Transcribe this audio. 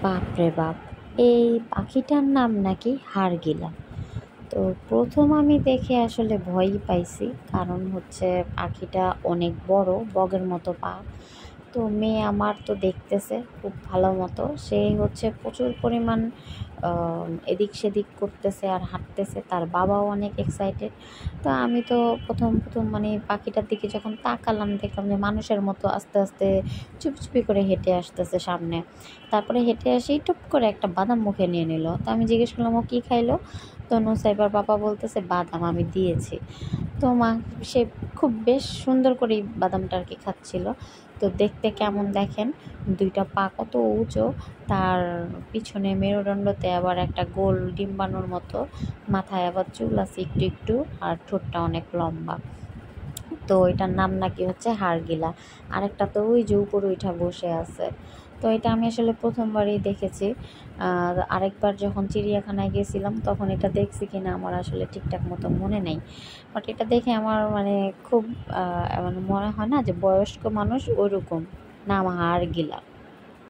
বাপরে বাপ! এই পাখিটার নাম নাকি হাড়গিলা। তো প্রথম আমি দেখে আসলে ভয়ই পাইছি, কারণ হচ্ছে পাখিটা অনেক বড়, বগের মতো পা। তো মেয়ে আমার তো দেখতেছে খুব ভালো মতো, সে হচ্ছে প্রচুর পরিমাণ এদিক সেদিক করতেছে আর হাঁটতেছে, তার বাবাও অনেক এক্সাইটেড। তো আমি তো প্রথম প্রথম মানে পাখিটার দিকে যখন তাকালাম, দেখলাম যে মানুষের মতো আস্তে আস্তে চুপি চুপি করে হেঁটে আসতেছে সামনে। তারপরে হেঁটে আসি টুপ করে একটা বাদাম মুখে নিয়ে নিল। তো আমি জিজ্ঞেস করলাম ও কী খাইলো। তো নুসাইবার পাপা বলতেছে বাদাম আমি দিয়েছি। তো মা সে খুব বেশ সুন্দর করেই বাদামটা আর কি খাচ্ছিল। তো দেখতে কেমন দেখেন, দুইটা পা কত উঁচু, তার পিছনে মেরুদণ্ডতে আবার একটা গোল ডিম্বাণুর মতো, মাথায় আবার চুল আছে একটু একটু, আর ঠোঁটটা অনেক লম্বা। তো এটার নাম নাকি হচ্ছে হাড়গিলা। আরেকটা তো ওই যে উপরে উঠা বসে আছে। তো এটা আমি আসলে প্রথমবারই দেখেছি। আরেকবার যখন চিড়িয়াখানায় গেছিলাম তখন এটা দেখছি কিনা আমার আসলে ঠিকঠাক মতো মনে নেই। বাট এটা দেখে আমার মানে খুব মানে মনে হয় না যে বয়স্ক মানুষ ওইরকম, নাম হাড়গিলা।